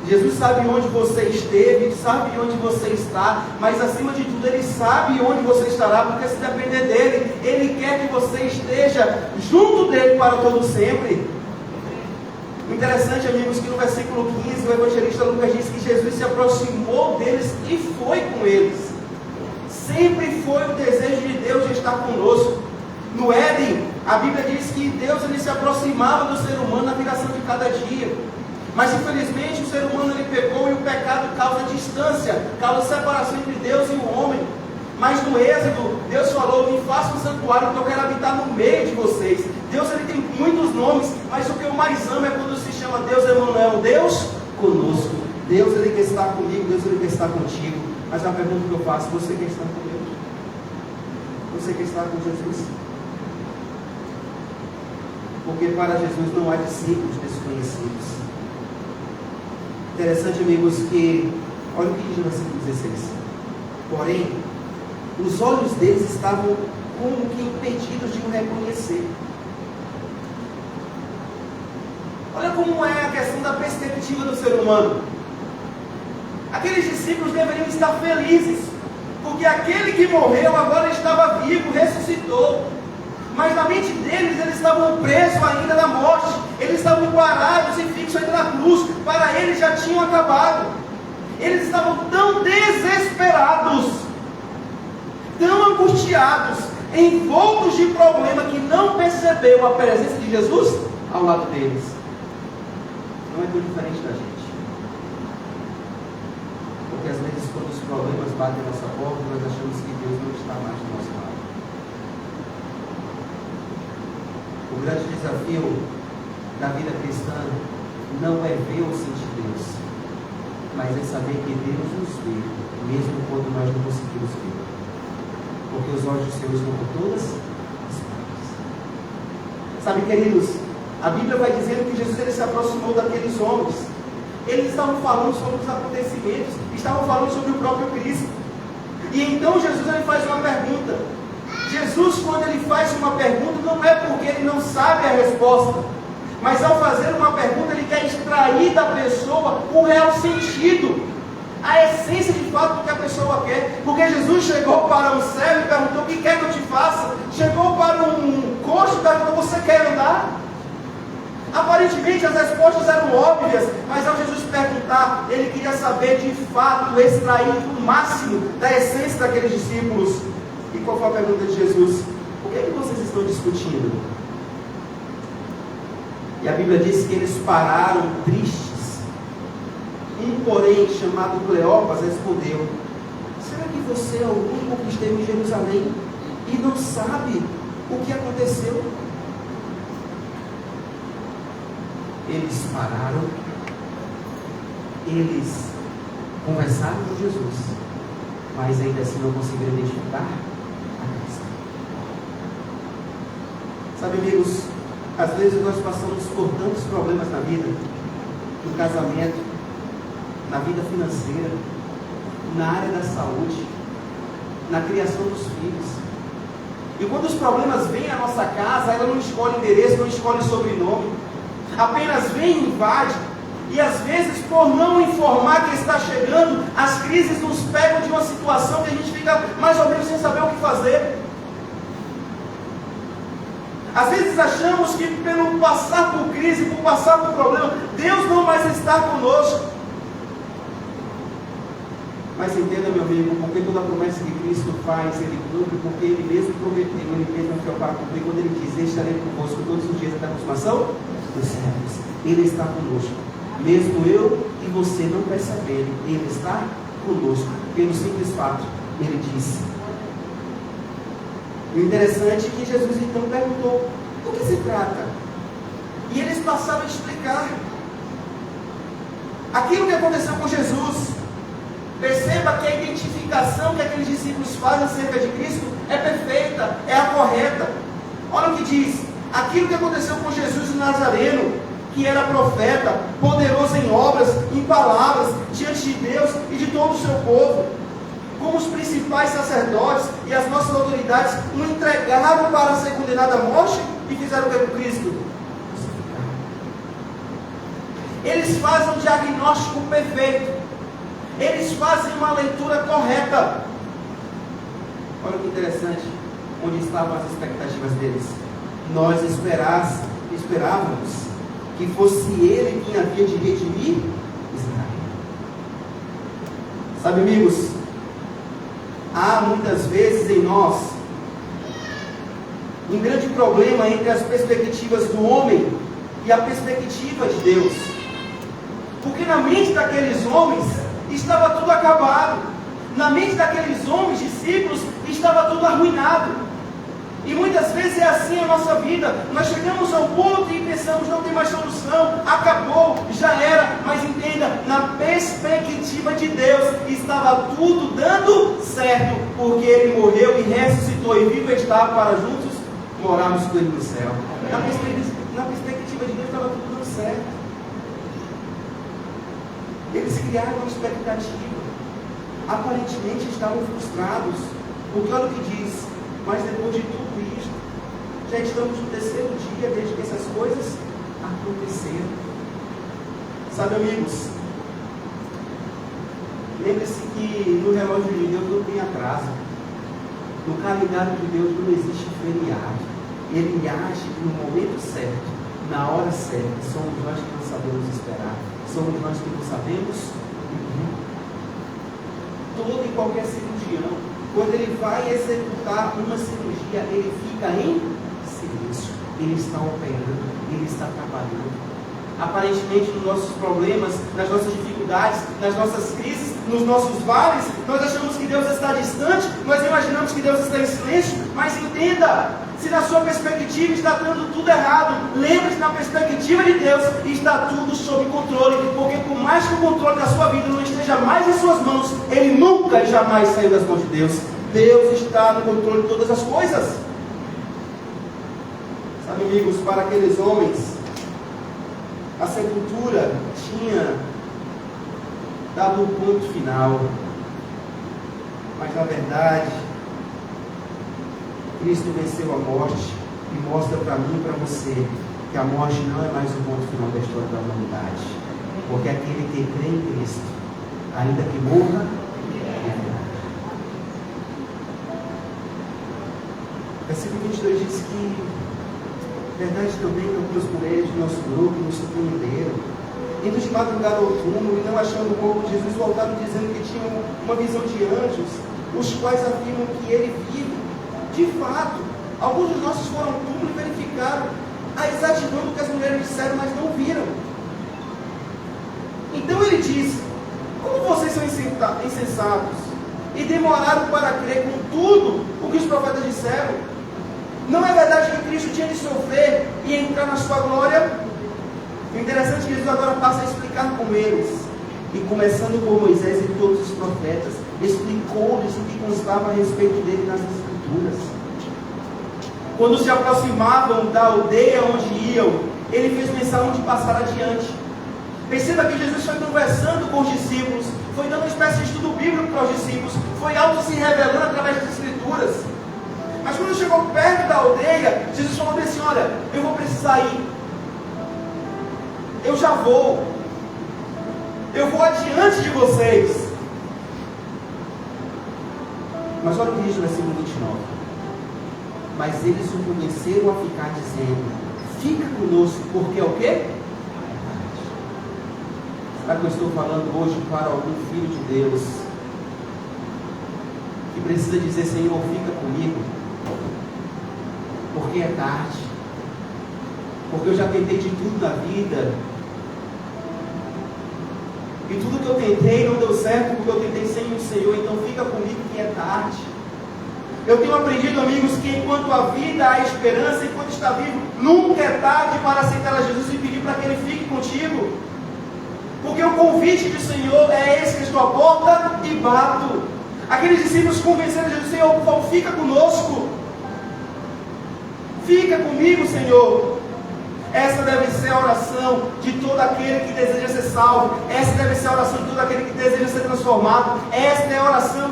Jesus sabe onde você esteve, sabe onde você está, mas acima de tudo Ele sabe onde você estará, porque se depender dEle, Ele quer que você esteja junto dEle para todo sempre. O interessante, amigos, que no versículo 15, o evangelista Lucas diz que Jesus se aproximou deles e foi com eles. Sempre foi o desejo de Deus de estar conosco. No Éden, a Bíblia diz que Deus ele se aproximava do ser humano na viração de cada dia. Mas infelizmente o ser humano ele pecou e o pecado causa distância, causa separação entre Deus e o homem. Mas no Êxodo, Deus falou: me faça um santuário, porque eu quero habitar no meio de vocês. Deus ele tem muitos nomes, mas o que eu mais amo é quando se chama Deus Emanuel, Deus conosco. Deus ele quer estar comigo, Deus ele quer estar contigo. Mas a pergunta que eu faço: você quer estar com Deus? Você quer estar com Jesus? Porque para Jesus não há discípulos desconhecidos. Interessante, amigos, que olha o que diz no versículo 16. Porém, os olhos deles estavam como que impedidos de o reconhecer. Olha como é a questão da perspectiva do ser humano. Aqueles discípulos deveriam estar felizes, porque aquele que morreu agora estava vivo, ressuscitou. Mas na mente deles, eles estavam presos ainda na morte. Eles estavam parados e fixos ainda na cruz. Para eles já tinham acabado. Eles estavam tão desesperados, tão angustiados, envoltos de problema, que não percebeu a presença de Jesus ao lado deles. Não é tão diferente da gente. Porque às vezes quando os problemas batem a nossa porta, nós achamos que Deus não está mais do nosso lado. O grande desafio da vida cristã não é ver ou sentir Deus, mas é saber que Deus nos vê, mesmo quando nós não conseguimos ver. Porque os olhos do Senhor estão por todas as partes. Sabe, queridos, a Bíblia vai dizendo que Jesus ele se aproximou daqueles homens. Eles estavam falando sobre os acontecimentos, estavam falando sobre o próprio Cristo. E então Jesus ele faz uma pergunta. Jesus, quando ele faz uma pergunta, não é porque ele não sabe a resposta, mas ao fazer uma pergunta, ele quer extrair da pessoa o real sentido, a essência de fato do que a pessoa quer. Porque Jesus chegou para um cego e perguntou: o que quer que eu te faça? Chegou para um coxo e perguntou: você quer andar? Aparentemente as respostas eram óbvias, mas ao Jesus perguntar, ele queria saber de fato, extrair o máximo da essência daqueles discípulos. E qual foi a pergunta de Jesus? O que é que vocês estão discutindo? E a Bíblia diz que eles pararam tristes. Um, porém, chamado Cleopas, respondeu: será que você é o único que esteve em Jerusalém e não sabe o que aconteceu? Eles pararam, eles conversaram com Jesus, mas ainda assim não conseguiram identificar a questão. Sabe, amigos, às vezes nós passamos por tantos problemas na vida, no casamento, na vida financeira, na área da saúde, na criação dos filhos. E quando os problemas vêm à nossa casa, ela não escolhe endereço, não escolhe sobrenome, apenas vem e invade. E às vezes, por não informar que está chegando, as crises nos pegam de uma situação que a gente fica mais ou menos sem saber o que fazer. Às vezes achamos que pelo passar por crise, por passar por problema, Deus não mais está conosco. Mas entenda, meu amigo, porque toda a promessa que Cristo faz, Ele cumpre, porque Ele mesmo prometeu, Ele mesmo fica para cumprir, quando Ele diz: estarei convosco todos os dias até a consumação dos séculos. Ele está conosco, mesmo eu e você não percebendo, Ele está conosco, pelo simples fato, Ele disse. O interessante é que Jesus então perguntou: do que se trata? E eles passaram a explicar aquilo que aconteceu com Jesus. Perceba que a identificação que aqueles discípulos fazem acerca de Cristo é perfeita, é a correta. Olha o que diz: aquilo que aconteceu com Jesus de Nazareno, que era profeta, poderoso em obras, em palavras, diante de Deus e de todo o seu povo, como os principais sacerdotes e as nossas autoridades o entregaram para ser condenado à morte e fizeram o que com Cristo? Eles fazem um diagnóstico perfeito. Eles fazem uma leitura correta. Olha que interessante, onde estavam as expectativas deles. Nós esperávamos que fosse Ele quem havia de redimir Israel. Sabe, amigos, há muitas vezes em nós um grande problema entre as perspectivas do homem e a perspectiva de Deus. Porque na mente daqueles homens estava tudo acabado. Na mente daqueles homens, discípulos, estava tudo arruinado. E muitas vezes é assim a nossa vida. Nós chegamos ao ponto e pensamos: não tem mais solução, acabou, já era. Mas entenda, na perspectiva de Deus, estava tudo dando certo, porque Ele morreu e ressuscitou, e vivo está para juntos morarmos com Ele no céu. Na perspectiva de Deus estava tudo dando certo. Eles criaram uma expectativa, aparentemente estavam frustrados, porque olha o que diz: mas depois de tudo isto, já estamos no terceiro dia desde que essas coisas aconteceram. Sabe, amigos, lembre-se que no relógio de Deus não tem atraso, no calendário de Deus não existe feriado. Ele age no momento certo, na hora certa. Somos nós que não sabemos esperar, somos nós que não sabemos viver. Todo e qualquer cirurgião, quando ele vai executar uma cirurgia, ele fica em silêncio. Ele está operando, ele está trabalhando. Aparentemente, nos nossos problemas, nas nossas dificuldades, nas nossas crises, nos nossos vales, nós achamos que Deus está distante, nós imaginamos que Deus está em silêncio, mas entenda, Se na sua perspectiva está dando tudo errado, lembre-se, na perspectiva de Deus está tudo sob controle, porque por mais que o controle da sua vida não esteja mais em suas mãos, ele nunca e jamais saiu das mãos de Deus. Deus está no controle de todas as coisas. Sabe, amigos, para aqueles homens, a sepultura tinha dado um ponto final, mas na verdade Cristo venceu a morte e mostra para mim e para você que a morte não é mais o ponto final da história da humanidade, porque aquele que crê em Cristo, ainda que morra, viverá. Versículo 22 diz que verdade também que algumas mulheres do nosso grupo nos surpreenderam, indo de madrugada ao túmulo e não achando o corpo de Jesus, voltaram dizendo que tinham uma visão de anjos, os quais afirmam que ele vive. De fato, alguns dos nossos foram ao túmulo e verificaram a exatidão do que as mulheres disseram, mas não viram. Então ele disse: como vocês são insensatos e demoraram para crer com tudo o que os profetas disseram? Não é verdade que Cristo tinha de sofrer e entrar na sua glória? O interessante é que Jesus agora passa a explicar com eles, e começando por Moisés e todos os profetas, explicou-lhes o que constava a respeito dele nas Escrituras. Quando se aproximavam da aldeia onde iam, ele fez menção de passar adiante. Perceba que Jesus foi conversando com os discípulos, foi dando uma espécie de estudo bíblico para os discípulos, foi auto se revelando através das Escrituras. Mas quando chegou perto da aldeia, Jesus falou assim: olha, eu vou precisar ir, eu já vou, eu vou adiante de vocês. Mas olha o que diz no versículo 29. Mas eles o convenceram a ficar dizendo: fica conosco, porque é o quê? Será que eu estou falando hoje para algum filho de Deus que precisa dizer: Senhor, fica comigo, porque é tarde, porque eu já tentei de tudo na vida, e tudo que eu tentei não deu certo, porque eu tentei sem o Senhor. Então fica comigo que é tarde. Eu tenho aprendido, amigos, que enquanto a vida há esperança, enquanto está vivo, nunca é tarde para aceitar a Jesus e pedir para que Ele fique contigo, porque o convite do Senhor é esse: que estou à porta e bato. Aqueles discípulos convenceram Jesus: Senhor, por favor, fica conosco, fica comigo, Senhor. Essa deve ser a oração de todo aquele que deseja ser salvo. Essa deve ser a oração de todo aquele que deseja ser transformado. Esta é a oração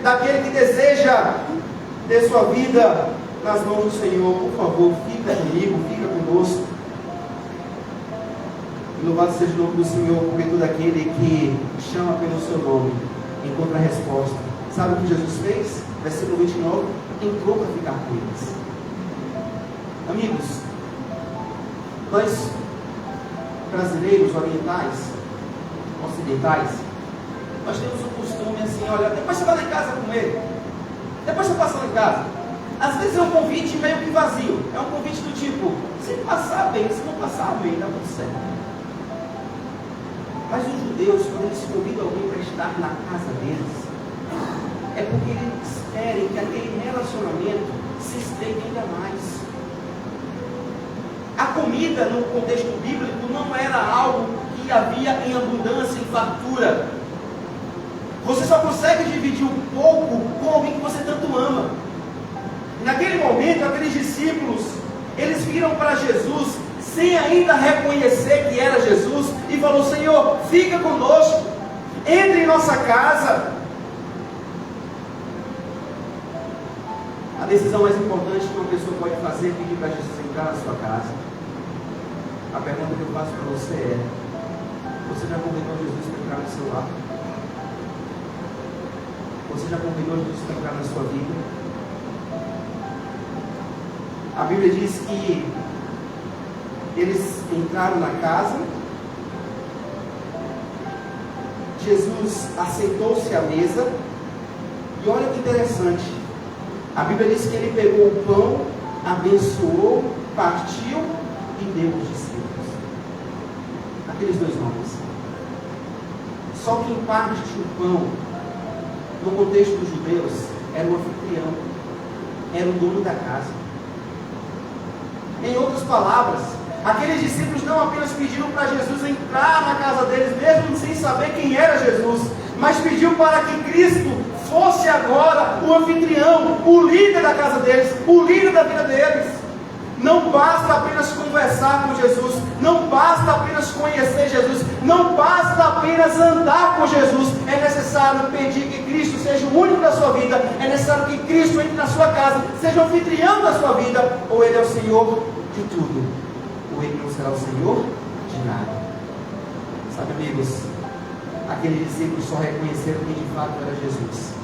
daquele que deseja ter sua vida nas mãos do Senhor. Por favor, fica comigo, fica conosco. E louvado seja o nome do Senhor, porque todo aquele que chama pelo seu nome encontra a resposta. Sabe o que Jesus fez? Versículo 29, entrou para ficar com eles. Amigos, nós, brasileiros, orientais, ocidentais, nós temos um costume assim: olha, depois você vai lá em casa comer, depois você passa lá em casa. Às vezes é um convite meio que vazio, é um convite do tipo: se passar bem, se não passar bem, dá tudo certo. Mas os judeus, quando eles convidam alguém para estar na casa deles, é porque eles querem que aquele relacionamento se estreite ainda mais. A comida, no contexto bíblico, não era algo que havia em abundância, em fartura. Você só consegue dividir um pouco com alguém que você tanto ama. Naquele momento, aqueles discípulos, eles viram para Jesus, sem ainda reconhecer que era Jesus, e falou: Senhor, fica conosco, entre em nossa casa. A decisão mais importante que uma pessoa pode fazer é pedir para Jesus entrar na sua casa. A pergunta que eu faço para você é: você já convidou Jesus para entrar no seu lar? Você já convidou Jesus para entrar na sua vida? A Bíblia diz que eles entraram na casa, Jesus assentou-se à mesa, e olha que interessante, a Bíblia diz que ele pegou o pão, abençoou, partiu e deu aos discípulos. Aqueles dois homens. Só quem parte o pão, no contexto dos judeus, era o anfitrião, era o dono da casa. Em outras palavras, aqueles discípulos não apenas pediram para Jesus entrar na casa deles, mesmo sem saber quem era Jesus, mas pediu para que Cristo fosse agora o anfitrião, o líder da casa deles, o líder da vida deles. Não basta apenas conversar com Jesus, não basta apenas conhecer Jesus, não basta apenas andar com Jesus. É necessário pedir que Cristo seja o único da sua vida, é necessário que Cristo entre na sua casa, seja o anfitrião da sua vida. Ou Ele é o Senhor de tudo, ou Ele não será o Senhor de nada. Sabe, amigos, aqueles discípulos só reconheceram quem de fato era Jesus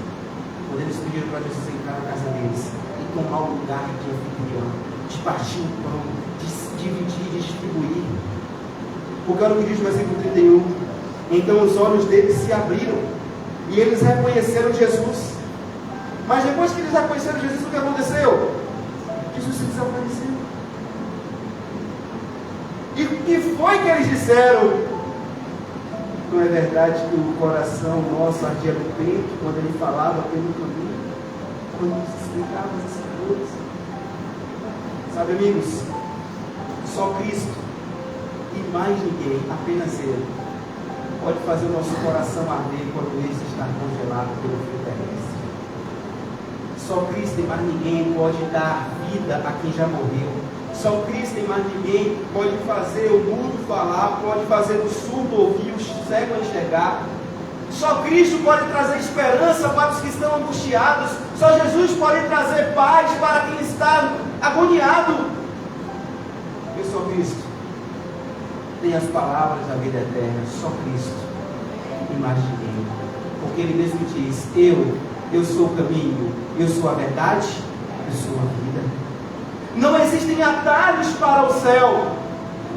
quando eles pediram para Jesus entrar na casa deles e tomar o lugar de anfitrião, de partir o pão, de dividir, de distribuir. Porque olha o que diz no versículo 31. Então os olhos deles se abriram e eles reconheceram Jesus. Mas depois que eles reconheceram Jesus, o que aconteceu? Jesus se desapareceu. E o que foi que eles disseram? Não é verdade que o coração nosso ardia no peito quando ele falava pelo caminho, quando se explicava essas coisas? Sabe, amigos, só Cristo e mais ninguém, apenas Ele, pode fazer o nosso coração arder quando ele está congelado pelo frio terrestre. Só Cristo e mais ninguém pode dar vida a quem já morreu. Só Cristo e mais ninguém pode fazer o mudo falar, pode fazer o surdo ouvir, o cego enxergar. Só Cristo pode trazer esperança para os que estão angustiados. Só Jesus pode trazer paz para quem está agoniado. E só Cristo tem as palavras da vida eterna. Só Cristo e mais ninguém. Porque Ele mesmo diz: eu sou o caminho, eu sou a verdade, eu sou a vida. Não existem atalhos para o céu.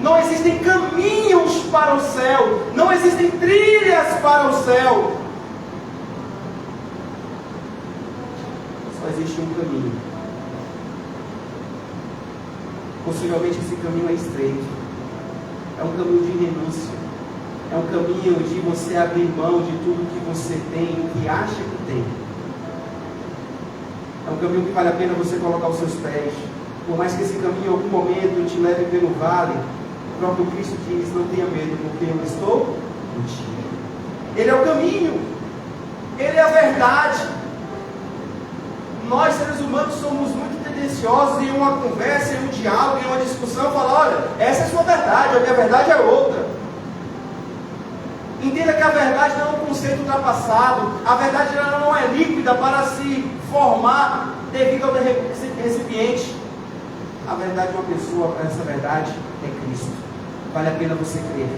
Não existem caminhos para o céu. Não existem trilhas para o céu. Só existe um caminho. Possivelmente esse caminho é estreito. É um caminho de renúncia. É um caminho de você abrir mão de tudo que você tem, o que acha que tem. É um caminho que vale a pena você colocar os seus pés. Por mais que esse caminho em algum momento te leve pelo vale, o próprio Cristo diz: não tenha medo, porque eu estou contigo. Ele é o caminho, Ele é a verdade. Nós, seres humanos, somos muito tendenciosos em uma conversa, em um diálogo, em uma discussão, falar: olha, essa é a sua verdade, a minha verdade é outra. Entenda que a verdade não é um conceito ultrapassado, a verdade ela não é líquida para se formar devido ao recipiente. A verdade de uma pessoa, essa verdade é Cristo. Vale a pena você crer,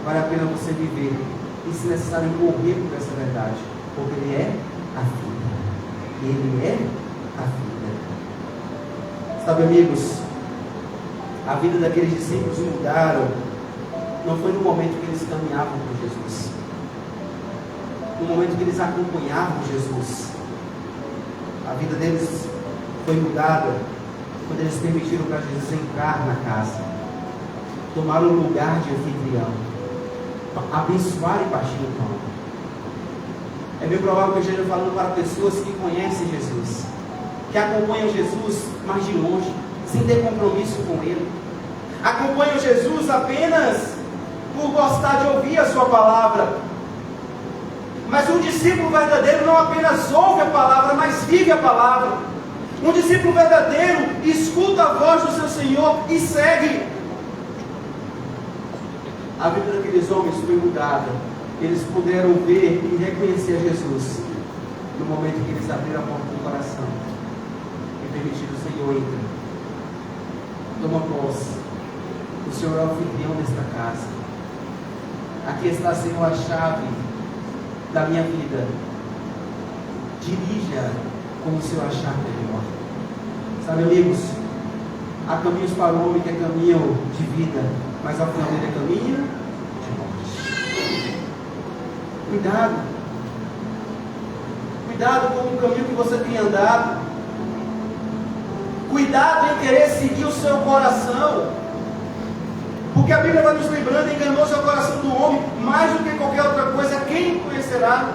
vale a pena você viver, e se necessário morrer por essa verdade, porque Ele é a vida. Ele é a vida. Sabe, amigos, a vida daqueles discípulos mudaram. Não foi no momento que eles caminhavam com Jesus, no momento que eles acompanhavam Jesus. A vida deles foi mudada quando eles permitiram para Jesus entrar na casa, tomar o lugar de anfitrião, abençoar e partir o pão. É bem provável que eu esteja falando para pessoas que conhecem Jesus, que acompanham Jesus, mas de longe, sem ter compromisso com Ele. Acompanham Jesus apenas por gostar de ouvir a sua palavra. Mas um discípulo verdadeiro não apenas ouve a palavra, mas vive a palavra. Um discípulo verdadeiro escuta a voz do seu Senhor e segue. A vida daqueles homens foi mudada. Eles puderam ver e reconhecer Jesus no momento que eles abriram a porta do coração e permitiram o Senhor entrar. Toma posse. O Senhor é o anfitrião desta casa. Aqui está, Senhor, a chave da minha vida. Dirija como o Senhor achar melhor. Sabe, amigos, há caminhos para o homem que é caminho de vida, mas ao final dele é caminho de morte. Cuidado. Cuidado com o caminho que você tem andado. Cuidado em querer seguir o seu coração. Porque a Bíblia vai nos lembrando: enganoso é o coração do homem, mais do que qualquer outra coisa, quem o conhecerá?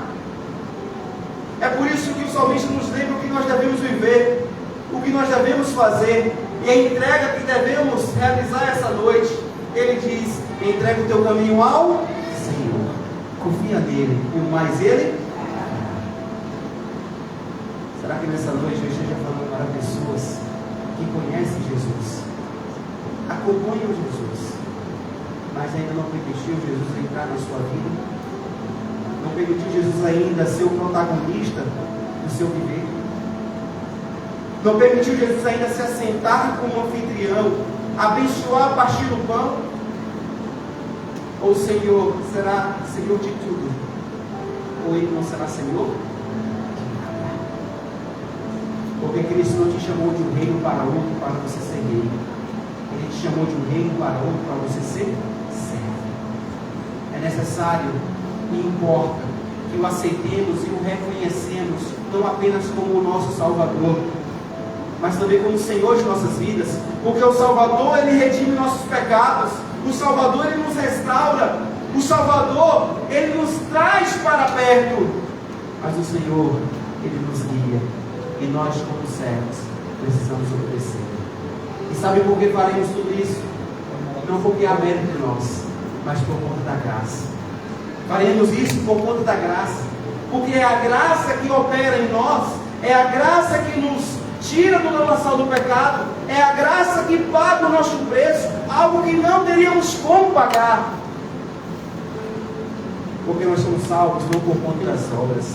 É por isso que o salmista nos lembra o que nós devemos viver. o que nós devemos fazer e a entrega que devemos realizar essa noite. Ele diz: entrega o teu caminho ao Senhor, confia nele, e o mais ele. Será que nessa noite eu esteja falando para pessoas que conhecem Jesus, acompanham Jesus, mas ainda não permitiu Jesus entrar na sua vida? Não permitiu Jesus ainda ser o protagonista do seu viver? Não permitiu Jesus ainda se assentar como anfitrião, abençoar a partir do pão? Ou o Senhor será Senhor de tudo? Ou Ele não será Senhor de nada? Porque Cristo não te chamou de um reino para outro para você ser rei. Ele te chamou de um reino para outro para você ser servo. É necessário e importa que o aceitemos e o reconhecemos não apenas como o nosso Salvador, mas também como o Senhor de nossas vidas, porque o Salvador, Ele redime nossos pecados, o Salvador, Ele nos restaura, o Salvador, Ele nos traz para perto, mas o Senhor, Ele nos guia, e nós, como servos, precisamos obedecer. E sabe por que faremos tudo isso? Não porque há mérito em nós, mas por conta da graça. Faremos isso por conta da graça, porque é a graça que opera em nós, é a graça que nos tira do lamaçal do pecado, é a graça que paga o nosso preço, algo que não teríamos como pagar, porque nós somos salvos não por conta das obras,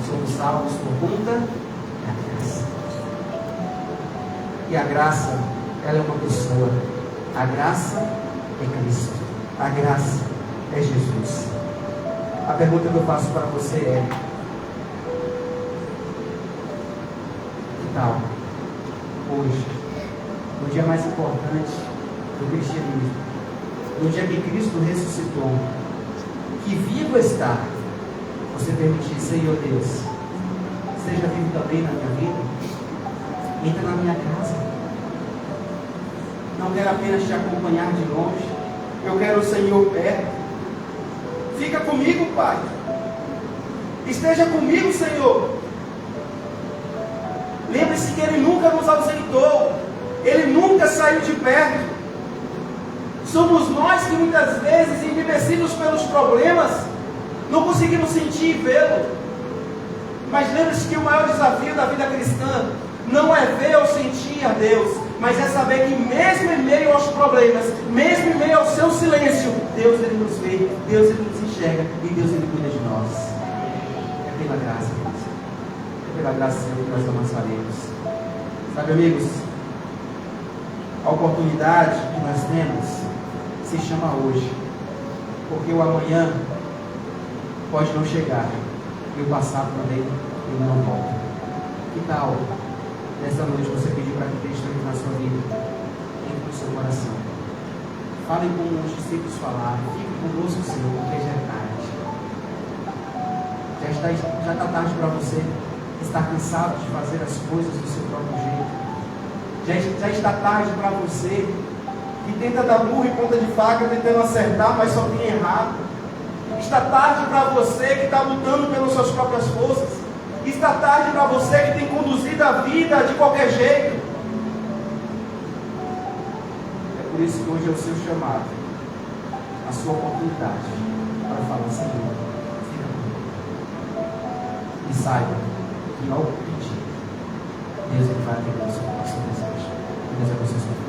somos salvos por conta da graça. E a graça, ela é uma pessoa. A graça é Cristo, a graça é Jesus. A pergunta que eu faço para você é: que tal hoje, no dia mais importante do cristianismo, no dia que Cristo ressuscitou, que vivo está, você permitir: Senhor Deus, seja vivo também na minha vida, entra na minha casa, não quero apenas te acompanhar de longe, eu quero o Senhor perto, fica comigo, Pai, esteja comigo, Senhor. Lembre-se que Ele nunca nos ausentou, Ele nunca saiu de perto. Somos nós que muitas vezes, embebecidos pelos problemas, não conseguimos sentir e vê-lo. Mas lembre-se que o maior desafio da vida cristã não é ver ou sentir a Deus, mas é saber que mesmo em meio aos problemas, mesmo em meio ao seu silêncio, Deus Ele nos vê, Deus Ele nos enxerga e Deus Ele cuida de nós. É pela graça, Deus. É pela graça, Senhor, que nós avançaremos. Sabe, amigos, a oportunidade que nós temos se chama hoje, porque o amanhã pode não chegar e o passado também ele não volta. Que tal nessa noite você pedir para que Cristo entre na sua vida, entre no seu coração? Falem como os discípulos falaram: fique conosco, Senhor, porque já é tarde. Já está tarde para você estar cansado de fazer as coisas do seu próprio jeito. Já está tarde para você que tenta dar burro e ponta de faca tentando acertar, mas só tem errado. Está tarde para você que está lutando pelas suas próprias forças. Está tarde para você que tem conduzido a vida de qualquer jeito. É por isso que hoje é o seu chamado, a sua oportunidade para falar: Senhor, fica comigo. E saiba que ao pedir, Deus Ele vai atender o seu desejo. Deus abençoe a sua vida.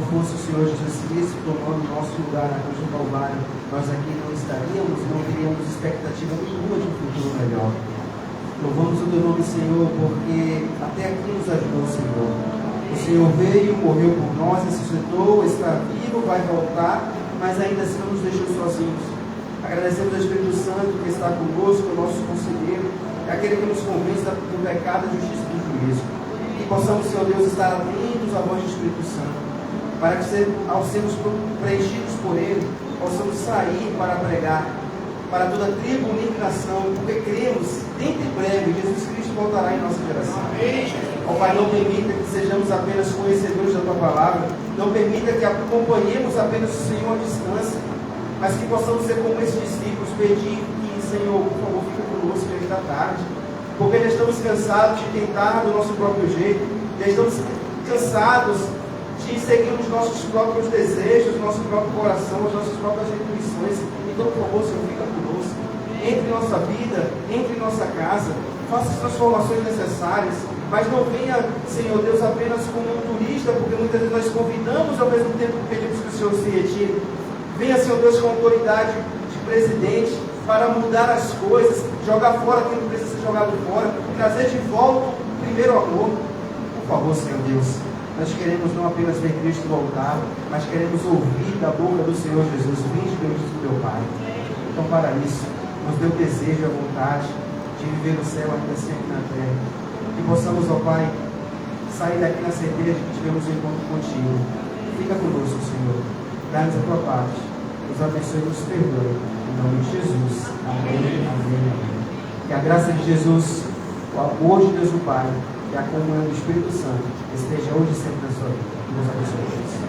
fosse o Senhor Jesus Cristo tomando o nosso lugar na cruz do Calvário, nós aqui não estaríamos, não teríamos expectativa nenhuma de um futuro melhor. Louvamos o teu nome, Senhor, porque até aqui nos ajudou, Senhor. O Senhor veio, morreu por nós, ressuscitou, está vivo, vai voltar, mas ainda assim não nos deixou sozinhos. Agradecemos ao Espírito Santo que está conosco, o nosso conselheiro, aquele que nos convence do pecado, da justiça e do juízo. Que possamos, Senhor Deus, estar atentos à voz do Espírito Santo, para que, ao sermos preenchidos por Ele, possamos sair para pregar para toda tribo, língua e nação, porque cremos, dentro em breve, Jesus Cristo voltará em nossa geração. Ó Pai, não permita que sejamos apenas conhecedores da Tua Palavra, não permita que acompanhemos apenas o Senhor à distância, mas que possamos ser como esses discípulos, pedir que, Senhor, por favor, fique conosco nesta tarde, porque já estamos cansados de tentar do nosso próprio jeito, já estamos cansados de seguir os nossos próprios desejos, o nosso próprio coração, as nossas próprias intuições. Então, por favor, Senhor, fica conosco, entre em nossa vida, entre em nossa casa, faça as transformações necessárias, mas não venha, Senhor Deus, apenas como um turista, porque muitas vezes nós convidamos, ao mesmo tempo que pedimos que o Senhor se retire. Venha, Senhor Deus, com autoridade de presidente, para mudar as coisas, jogar fora aquilo que precisa ser jogado fora, trazer de volta o primeiro amor. Por favor, Senhor Deus, nós queremos não apenas ver Cristo voltar, mas queremos ouvir da boca do Senhor Jesus: vinde, Deus do teu Pai. Então, para isso, nos dê o desejo e a vontade de viver no céu ainda assim aqui na terra. Que possamos, ó Pai, sair daqui na certeza de que tivemos um encontro contigo. Fica conosco, Senhor. Dá-nos a tua parte. Nos abençoe e nos perdoe. Em nome de Jesus. Amém, amém, amém. Que a graça de Jesus, o amor de Deus o Pai e a comunhão do Espírito Santo esteja hoje e sempre na sua vida. Que Deus abençoe.